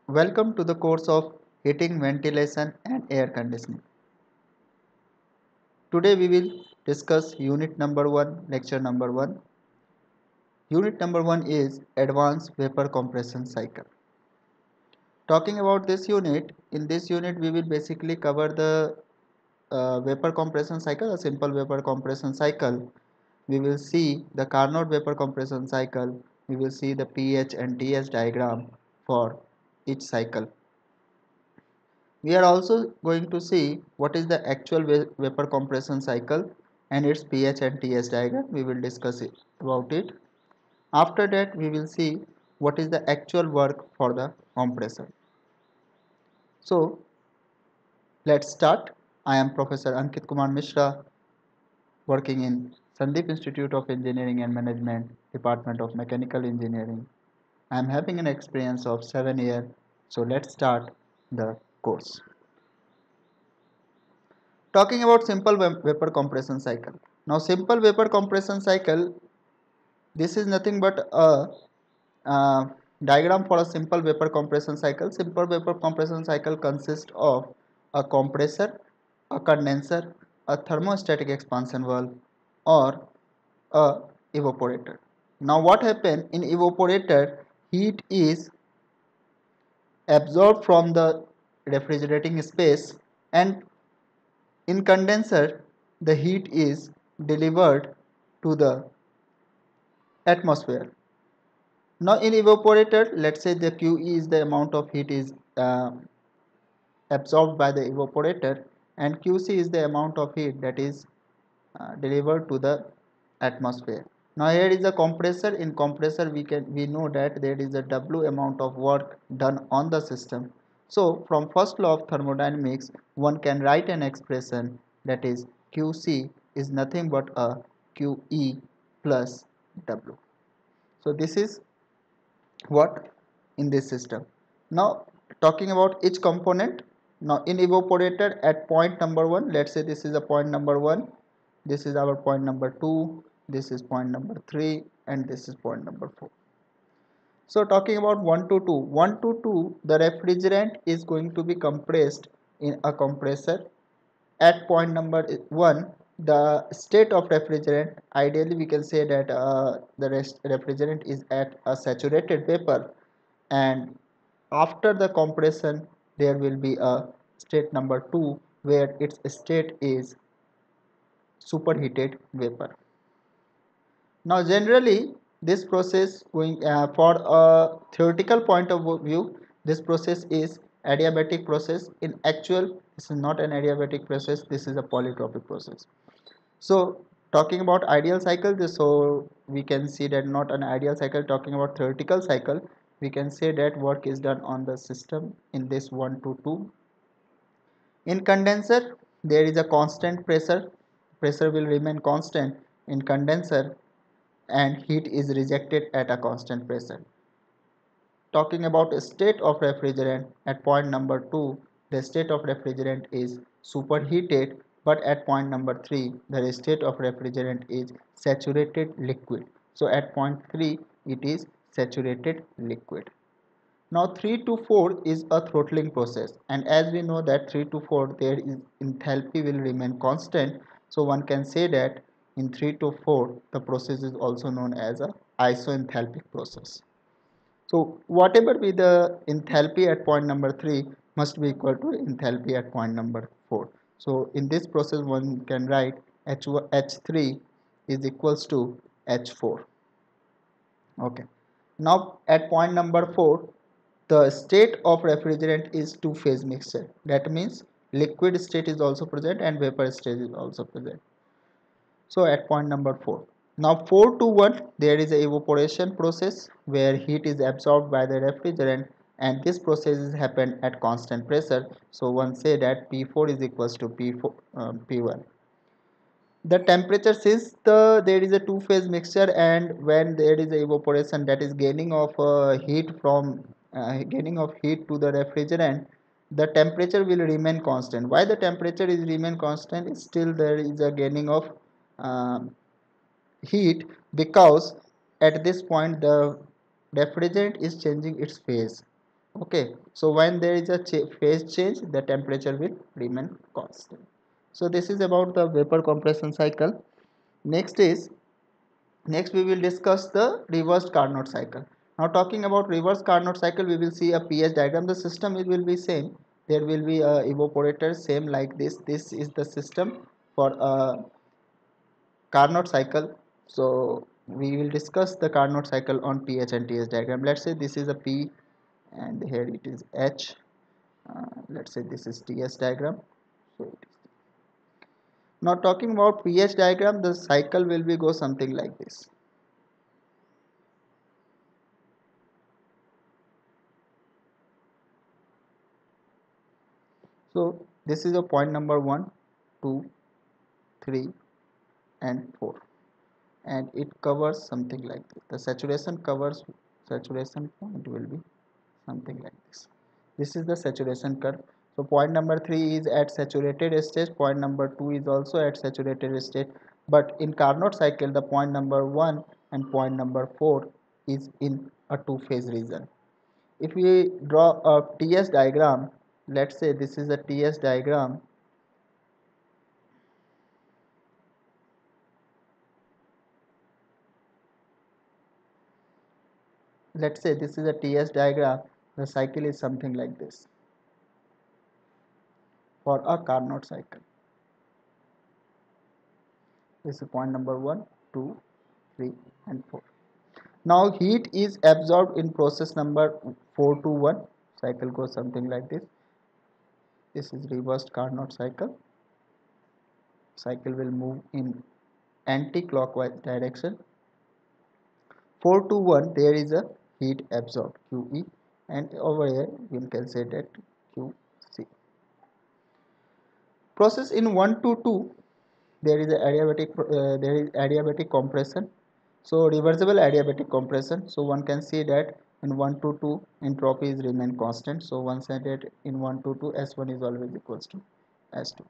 Welcome to the course of Heating, Ventilation and Air Conditioning. Today we will discuss unit number 1, lecture number 1. Unit number 1 is Advanced Vapor Compression Cycle. Talking about this unit, in this unit we will basically cover the vapor compression cycle, a simple vapor compression cycle. We will see the Carnot vapor compression cycle. We will see the pH and TS diagram for each cycle. We are also going to see what is the actual vapor compression cycle and its pH and TS diagram. We will discuss about it. After that, we will see what is the actual work for the compressor. So, let's start. I am Professor Ankit Kumar Mishra, working in Sandeep Institute of Engineering and Management, Department of Mechanical Engineering. I am having an experience of 7 years. So, let's start the course. Talking about simple vapor compression cycle. Now simple vapor compression cycle, this is nothing but a diagram for a simple vapor compression cycle. Simple vapor compression cycle consists of a compressor, a condenser, a thermostatic expansion valve or a evaporator. Now what happens in evaporator, heat is absorbed from the refrigerating space, and in condenser, the heat is delivered to the atmosphere. Now in evaporator, let's say the QE is the amount of heat is absorbed by the evaporator, and QC is the amount of heat that is delivered to the atmosphere. Now here is a compressor. In compressor, we know that there is a W amount of work done on the system. So from first law of thermodynamics, one can write an expression that is QC is nothing but a QE plus W. So this is what in this system. Now talking about each component. Now in evaporator at point number 1, let's say this is a point number 1, this is our point number 2, this is point number 3, and this is point number 4. So talking about 1 to 2, 1 to 2, the refrigerant is going to be compressed in a compressor. At point number 1, the state of refrigerant, ideally we can say that the refrigerant is at a saturated vapor, and after the compression there will be a state number 2 where its state is superheated vapor. Now generally this process going for a theoretical point of view, this process is adiabatic process. In actual, this is not an adiabatic process, this is a polytropic process. So talking about ideal cycle, so we can see that not an ideal cycle. Talking about theoretical cycle, we can say that work is done on the system in this 1 to 2. In condenser, there is a constant pressure. Pressure will remain constant in condenser, and heat is rejected at a constant pressure. Talking about state of refrigerant, at point number 2, the state of refrigerant is superheated, but at point number 3, the state of refrigerant is saturated liquid. So at point 3, it is saturated liquid. Now 3 to 4 is a throttling process, and as we know that 3 to 4 there is enthalpy will remain constant, so one can say that in 3 to 4 the process is also known as a isoenthalpic process. So whatever be the enthalpy at point number 3 must be equal to enthalpy at point number 4. So in this process one can write H3 is equals to H4. Okay. Now at point number 4, the state of refrigerant is two-phase mixture. That means liquid state is also present and vapor state is also present. So at point number 4. Now 4 to 1, there is a evaporation process where heat is absorbed by the refrigerant, and this process is happened at constant pressure. So one say that P4 is equals to P1. The temperature, since there is a two-phase mixture, and when there is a evaporation, that is gaining of heat to the refrigerant, the temperature will remain constant. Why the temperature is remain constant? Still there is a gaining of uh, heat, because at this point the refrigerant is changing its phase. Okay, so when there is a phase change, the temperature will remain constant. So this is about the vapor compression cycle. Next is, next we will discuss the reversed Carnot cycle. Now talking about reverse Carnot cycle, we will see a pH diagram. The system it will be same. There will be a evaporator same like this. This is the system for a Carnot cycle. So we will discuss the Carnot cycle on pH and TS diagram. Let's say this is a P and here it is H. Let's say this is TS diagram. So it is. Now talking about pH diagram, the cycle will be go something like this. So this is a point number 1, 2, 3 and 4, and it covers something like this. The saturation point will be something like this. This is the saturation curve. So point number 3 is at saturated state, point number 2 is also at saturated state, but in Carnot cycle the point number 1 and point number 4 is in a two-phase region. If we draw a TS diagram, let's say this is a TS diagram. Let's say this is a TS diagram. The cycle is something like this for a Carnot cycle. This is point number 1, 2, 3 and 4. Now heat is absorbed in process number 4 to 1. Cycle goes something like this. This is reversed Carnot cycle. Cycle will move in anti-clockwise direction. 4 to 1 there is a heat absorbed QE, and over here you can say that QC. Process in 1 to 2 there is a adiabatic compression. So reversible adiabatic compression. So one can see that in 1 to 2 entropy is remain constant. So one said that in 1 to 2 S1 is always equals to S2.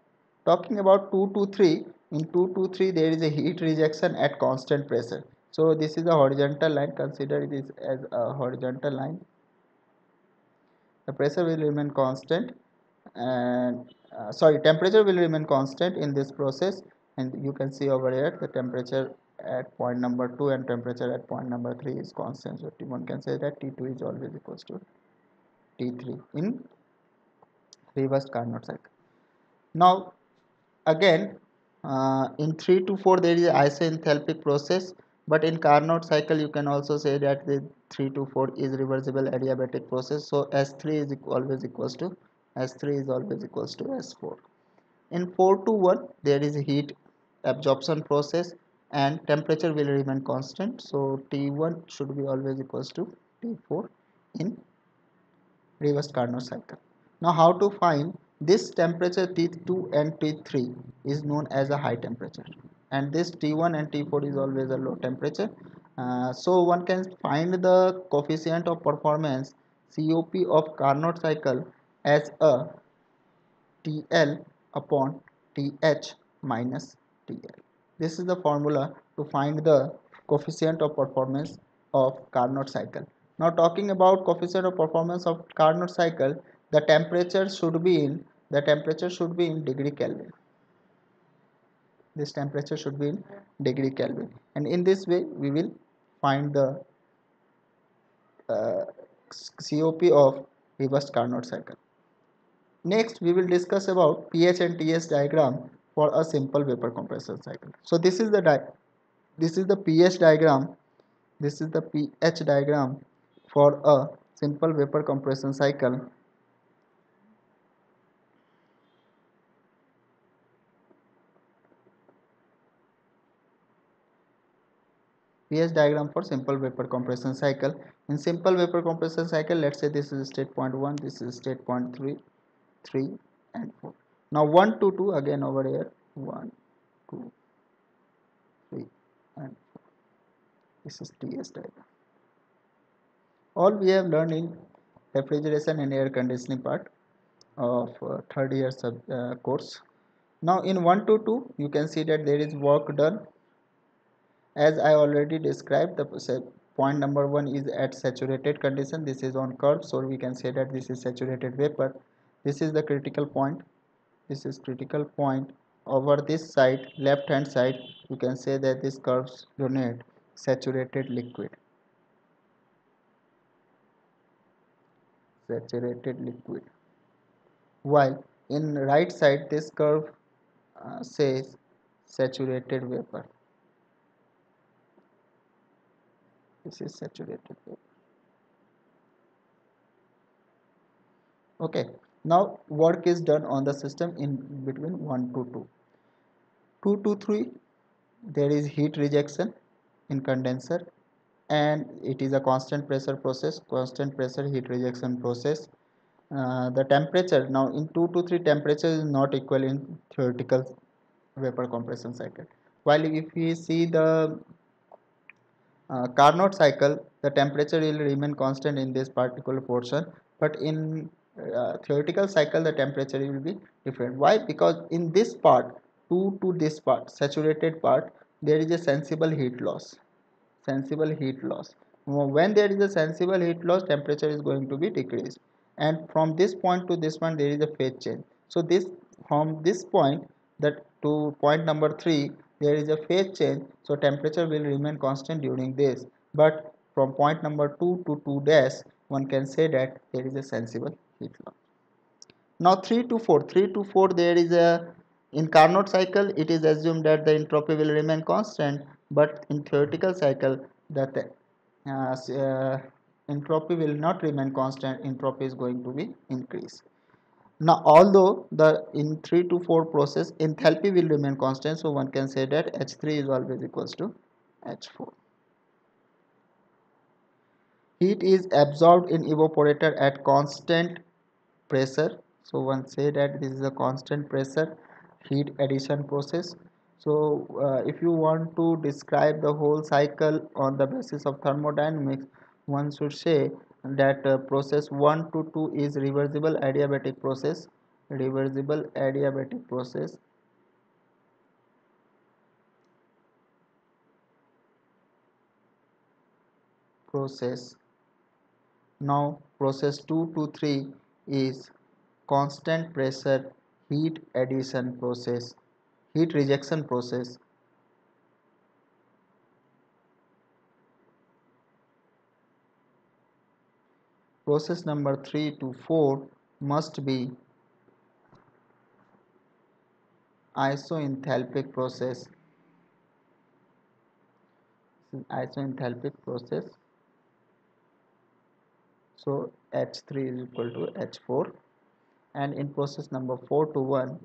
Talking about 2 to 3, in 2 to 3 there is a heat rejection at constant pressure. So this is a horizontal line. Consider this as a horizontal line. The pressure will remain constant, and temperature will remain constant in this process, and you can see over here the temperature at point number 2 and temperature at point number 3 is constant. So one can say that T2 is always equals to T3 in reversed Carnot cycle. Now again, in 3 to 4 there is isoenthalpic process, but in Carnot cycle you can also say that the 3 to 4 is reversible adiabatic process. So S3 is always equals to S4. In 4 to 1 there is a heat absorption process and temperature will remain constant. So T1 should be always equals to T4 in reverse Carnot cycle. Now how to find this temperature T2 and T3 is known as a high temperature, and this T1 and T4 is always a low temperature. So one can find the coefficient of performance COP of Carnot cycle as a TL upon TH minus TL. This is the formula to find the coefficient of performance of Carnot cycle. Now talking about coefficient of performance of Carnot cycle, the temperature should be in degree Kelvin. This temperature should be in degree Kelvin, and in this way we will find the COP of reversed Carnot cycle. Next, we will discuss about pH and TS diagram for a simple vapor compression cycle. So this is the pH diagram. This is the pH diagram for a simple vapor compression cycle. pH diagram for simple vapor compression cycle. In simple vapor compression cycle, let's say this is state point 1, this is state point 3 and 4. Now 1 to 2 again over here, 1, 2, 3 and 4. This is TS diagram. All we have learned in refrigeration and air conditioning part of third year course. Now in 1 to 2 you can see that there is work done. As I already described, the point number 1 is at saturated condition. This is on curve, so we can say that this is saturated vapor. This is the critical point. This is critical point. Over this side, left hand side, you can say that this curves denote saturated liquid. Saturated liquid. While in right side, this curve says saturated vapor. This is saturated vapor. Okay, now work is done on the system in between 1 to 2. 2 to 3, there is heat rejection in condenser, and it is a constant pressure process, constant pressure heat rejection process. The temperature, now in 2 to 3, temperature is not equal in theoretical vapor compression cycle. While if we see the Carnot cycle, the temperature will remain constant in this particular portion, but in theoretical cycle the temperature will be different. Why? Because in this part, to this part, saturated part, there is a sensible heat loss. Sensible heat loss. When there is a sensible heat loss, temperature is going to be decreased, and from this point to this one there is a phase change. So this, from this point that to point number 3, there is a phase change, so temperature will remain constant during this, but from point number 2 to 2 dash, one can say that there is a sensible heat loss. Now 3 to 4, 3 to 4, there is a, in Carnot cycle it is assumed that the entropy will remain constant, but in theoretical cycle that entropy will not remain constant, entropy is going to be increased. Now although the in 3 to 4 process enthalpy will remain constant, so one can say that H3 is always equals to H4. Heat is absorbed in evaporator at constant pressure, so one say that this is a constant pressure heat addition process. So if you want to describe the whole cycle on the basis of thermodynamics, one should say that process 1 to 2 is reversible adiabatic process. Reversible adiabatic process. Now process 2 to 3 is constant pressure heat addition process, heat rejection process. Process number 3 to 4 must be isothalpic process. Isothalpic process. So H3 is equal to H4, and in process number 4 to 1,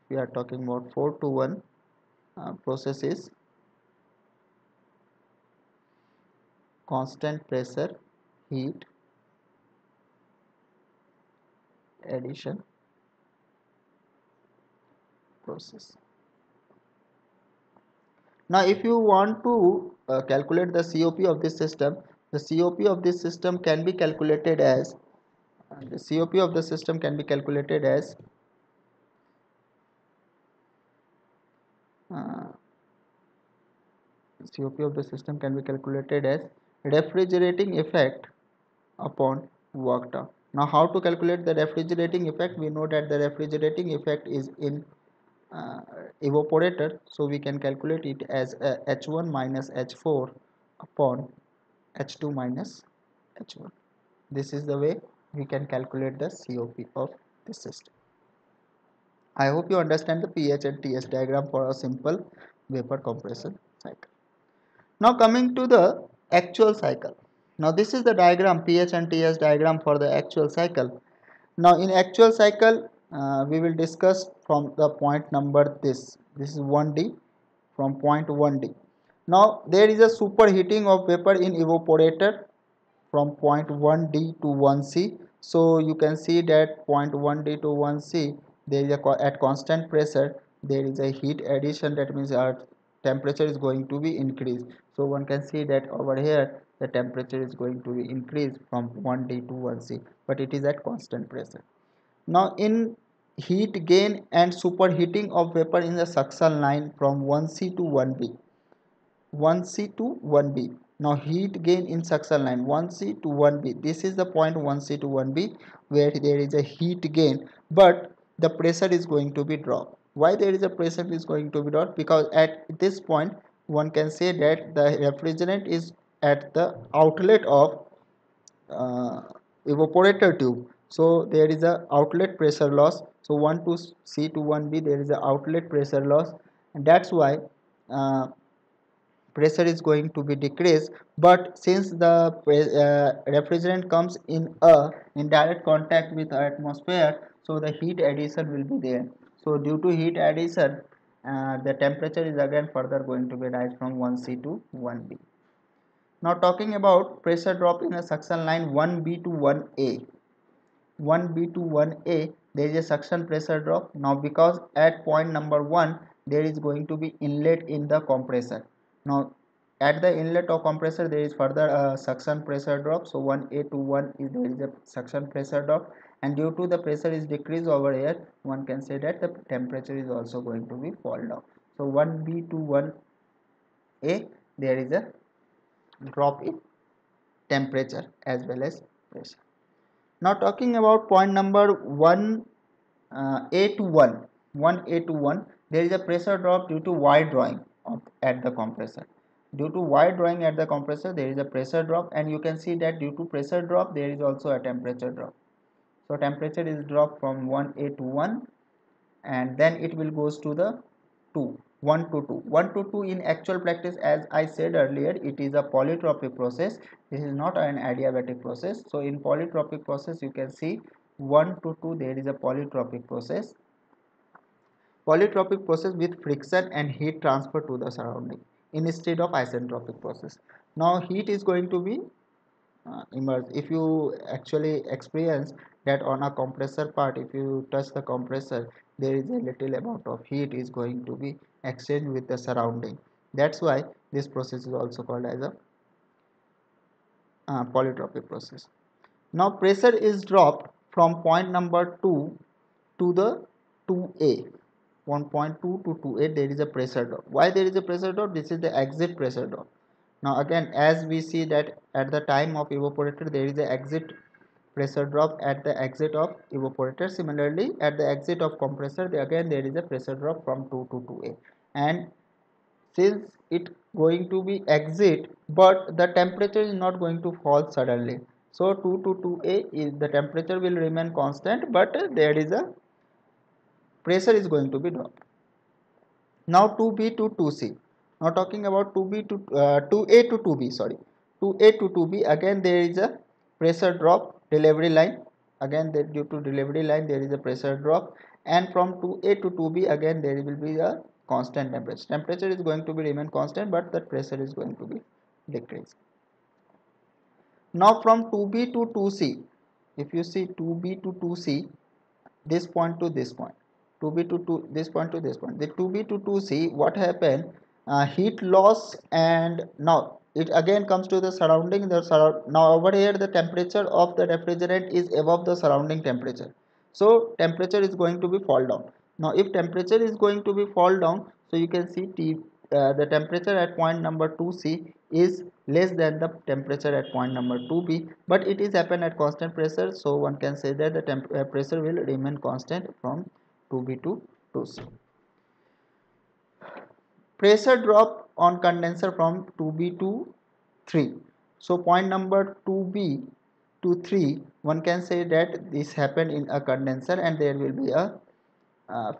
we are talking about 4 to 1 process is constant pressure heat addition process. Now if you want to calculate the COP of this system, the COP of this system can be calculated as the COP of the system can be calculated as COP of the system can be calculated as refrigerating effect upon work done. Now how to calculate the refrigerating effect? We know that the refrigerating effect is in uh, evaporator, so we can calculate it as H1 minus H4 upon H2 minus H1. This is the way we can calculate the COP of this system. I hope you understand the pH and TS diagram for a simple vapor compression cycle. Now coming to the actual cycle. Now this is the diagram, pH and TS diagram for the actual cycle. Now in actual cycle we will discuss from the point number this is 1D, from point 1D. Now there is a superheating of vapor in evaporator from point 1D to 1C. So you can see that point 1D to 1C, there is at constant pressure there is a heat addition, that means our temperature is going to be increased. So one can see that over here the temperature is going to be increased from 1D to 1C, but it is at constant pressure. Now in heat gain and superheating of vapor in the suction line from 1C to 1B, 1C to 1B. Now heat gain in suction line 1C to 1B. This is the point 1C to 1B where there is a heat gain, but the pressure is going to be dropped. Why there is a pressure is going to be dropped? Because at this point one can say that the refrigerant is at the outlet of uh, evaporator tube. So there is a outlet pressure loss. So 1 to C to 1B there is a outlet pressure loss, and that's why uh, pressure is going to be decreased. But since the refrigerant comes in direct contact with the atmosphere, so the heat addition will be there. So due to heat addition, the temperature is again further going to be rise from 1C to 1B. Now talking about pressure drop in a suction line 1B to 1A. 1B to 1A, there is a suction pressure drop. Now because at point number 1 there is going to be inlet in the compressor. Now at the inlet of compressor there is further a suction pressure drop. So 1A to 1 is there is a suction pressure drop, and due to the pressure is decreased over here, one can say that the temperature is also going to be fall down. So 1B to 1A, there is a drop in temperature as well as pressure. Now talking about point number 1 A to 1, 1A to 1, there is a pressure drop due to wire drawing at the compressor. Due to wire drawing at the compressor, there is a pressure drop, and you can see that due to pressure drop, there is also a temperature drop. So temperature is dropped from 1A to 1, and then it will goes to the 2, 1 to 2. 1 to 2 in actual practice, as I said earlier, it is a polytropic process. This is not an adiabatic process. So in polytropic process you can see 1 to 2 there is a polytropic process. Polytropic process with friction and heat transfer to the surrounding instead of isentropic process. Now heat is going to be emerge. If you actually experience that on a compressor part, if you touch the compressor, there is a little amount of heat is going to be exchanged with the surrounding. That's why this process is also called as a polytropic process. Now pressure is dropped from point number 2 to the 2A. 1.2 to 2.8 there is a pressure drop. Why there is a pressure drop? This is the exit pressure drop. Now again, as we see that at the time of evaporator there is a exit pressure drop at the exit of evaporator. Similarly at the exit of compressor again there is a pressure drop from 2 to 2A, and since it going to be exit, but the temperature is not going to fall suddenly. So 2 to 2A is the temperature will remain constant, but there is a pressure is going to be dropped. Now 2B to 2C. Now talking about 2B to 2A to 2B, sorry, 2A to 2B, again there is a pressure drop delivery line. Again there, due to delivery line there is a pressure drop, and from 2A to 2B again there will be a constant temperature. Temperature is going to be remain constant, but the pressure is going to be decreased. Now from 2B to 2C, if you see 2B to 2C, this point to this point, 2B to 2 this point to this point, the 2B to 2C, what happened, heat loss, and now it again comes to the surrounding. Now over here the temperature of the refrigerant is above the surrounding temperature, so temperature is going to be fall down. Now if temperature is going to be fall down, so you can see the temperature at point number 2C is less than the temperature at point number 2B, but it is happen at constant pressure, so one can say that the pressure will remain constant from 2B to 2C. Pressure drop on condenser from 2B to 3. So point number 2B to 3, one can say that this happened in a condenser, and there will be a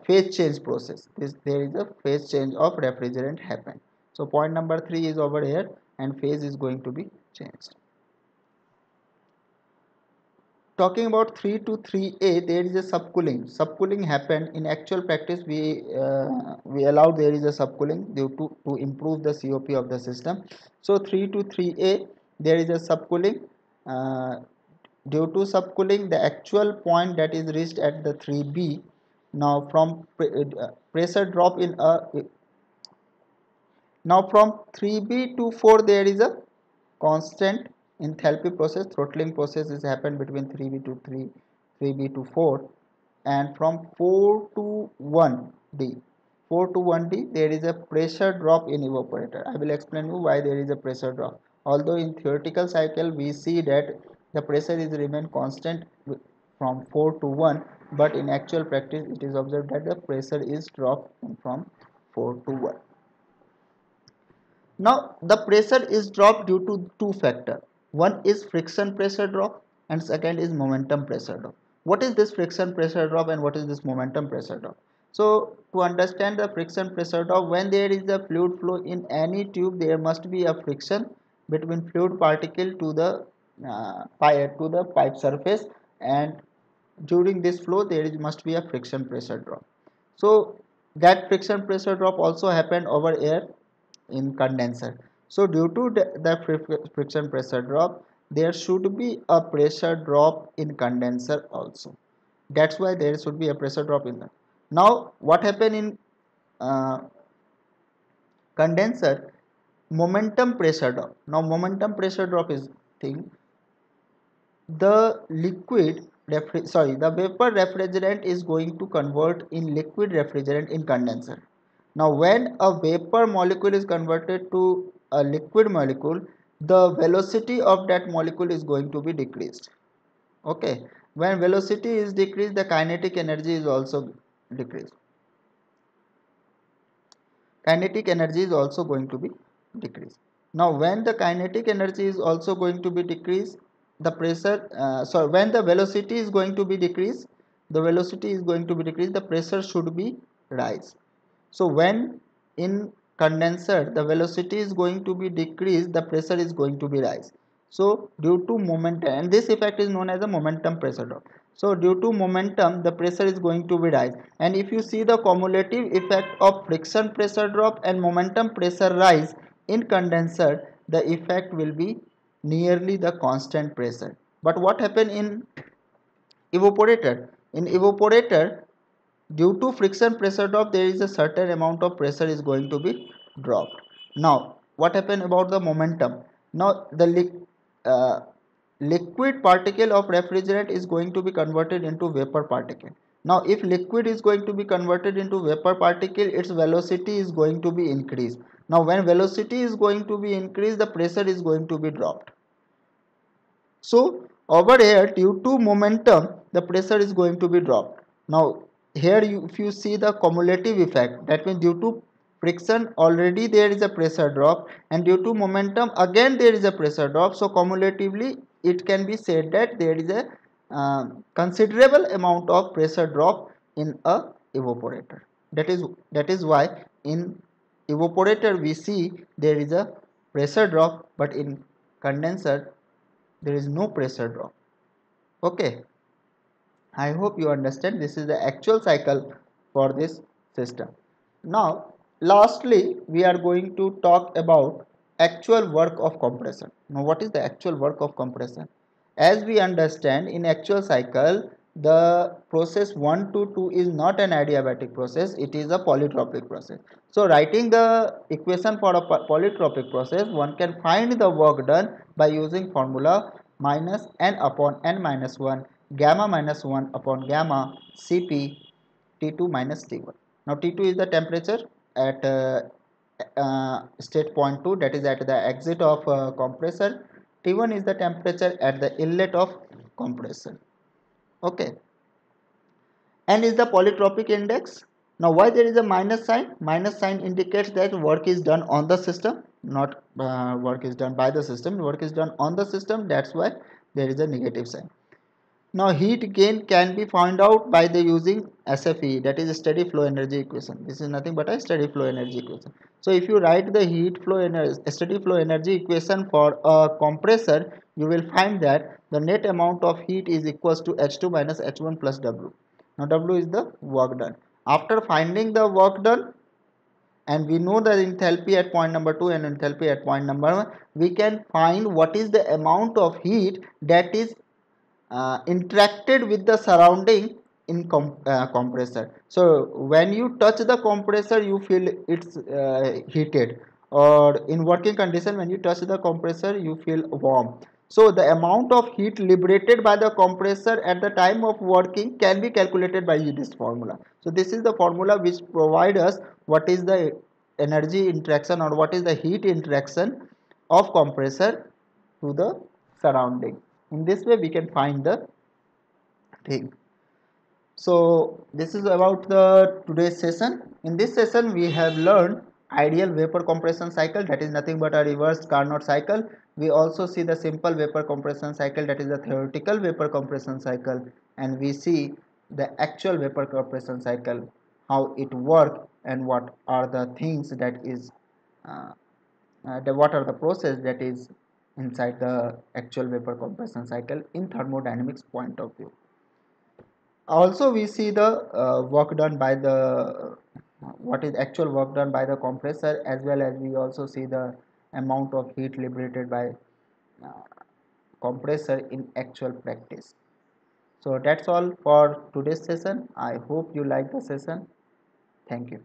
phase change process. There is a phase change of refrigerant happen. So point number 3 is over here, and phase is going to be changed. Talking about 3 to 3A, there is a subcooling. Subcooling happened in actual practice. We allowed there is a subcooling due to improve the COP of the system. So 3 to 3A, there is a subcooling. Due to subcooling, the actual point that is reached at the 3B. Now from pressure drop in a, now from 3B to 4 there is a constant enthalpy process. Throttling process is happened between 3B to 3B to 4, and from 4 to 1D, 4 to 1D there is a pressure drop in evaporator. I will explain you why there is a pressure drop. Although in theoretical cycle we see that the pressure is remain constant from 4 to 1, but in actual practice it is observed that the pressure is dropped from 4 to 1. Now the pressure is dropped due to two factors. One is friction pressure drop and second is momentum pressure drop. What is this friction pressure drop and what is this momentum pressure drop? So to understand the friction pressure drop, when there is a fluid flow in any tube, there must be a friction between fluid particle to the pipe surface, and during this flow there must be a friction pressure drop. So that friction pressure drop also happened over here in condenser. So due to the friction pressure drop, there should be a pressure drop in condenser also. That's why there should be a pressure drop in that. Now what happened in uh, condenser? Momentum pressure drop. Now momentum pressure drop is thing, the the vapor refrigerant is going to convert in liquid refrigerant in condenser. Now when a vapor molecule is converted to a liquid molecule, the velocity of that molecule is going to be decreased. Okay, when velocity is decreased, the kinetic energy is also decreased. Kinetic energy is also going to be decreased. Now when the kinetic energy is also going to be decreased, the pressure when the velocity is going to be decreased, the pressure should be rise. So when in condenser the velocity is going to be decreased, the pressure is going to be rise. So due to momentum, and this effect is known as a momentum pressure drop. So due to momentum, the pressure is going to be rise. And if you see the cumulative effect of friction pressure drop and momentum pressure rise in condenser, the effect will be nearly the constant pressure. But what happened in evaporator? In evaporator, due to friction pressure drop, there is a certain amount of pressure is going to be dropped. Now what happened about the momentum? Now the uh, liquid particle of refrigerant is going to be converted into vapor particle. Now if liquid is going to be converted into vapor particle, its velocity is going to be increased. Now when velocity is going to be increased, the pressure is going to be dropped. So over here, due to momentum, the pressure is going to be dropped. Now here if you see the cumulative effect, that means due to friction already there is a pressure drop, and due to momentum again there is a pressure drop. So cumulatively it can be said that there is a considerable amount of pressure drop in a evaporator. That is why in evaporator we see there is a pressure drop, but in condenser there is no pressure drop. Okay, I hope you understand. This is the actual cycle for this system. Now lastly we are going to talk about actual work of compressor. Now what is the actual work of compressor? As we understand, in actual cycle the process 1 to 2 is not an adiabatic process, it is a polytropic process. So writing the equation for a polytropic process, one can find the work done by using formula minus n upon n minus 1 gamma minus 1 upon gamma Cp T2 minus T1. Now T2 is the temperature at state point 2, that is at the exit of compressor. T1 is the temperature at the inlet of compressor. Okay, and is the polytropic index. Now why there is a minus sign? Minus sign indicates that work is done on the system, not work is done by the system. Work is done on the system, that's why there is a negative sign. Now heat gain can be found out by the using SFE, that is steady flow energy equation. This is nothing but a steady flow energy equation. So if you write the heat flow energy, steady flow energy equation for a compressor, you will find that the net amount of heat is equals to H2 minus H1 plus W. Now W is the work done. After finding the work done, and we know the enthalpy at point number 2 and enthalpy at point number 1, we can find what is the amount of heat that is interacted with the surrounding in compressor. So when you touch the compressor, you feel it's heated, or in working condition when you touch the compressor you feel warm. So the amount of heat liberated by the compressor at the time of working can be calculated by this formula. So this is the formula which provide us what is the energy interaction or what is the heat interaction of compressor to the surrounding. In this way we can find the thing. So this is about the today's session. In this session we have learned ideal vapor compression cycle, that is nothing but a reverse Carnot cycle. We also see the simple vapor compression cycle, that is the theoretical vapor compression cycle, and we see the actual vapor compression cycle, how it works and what are the things that is what are the process that is inside the actual vapor compression cycle in thermodynamics point of view. Also we see the work done by the what is actual work done by the compressor, as well as we also see the amount of heat liberated by uh, compressor in actual practice. So that's all for today's session. I hope you like the session. Thank you.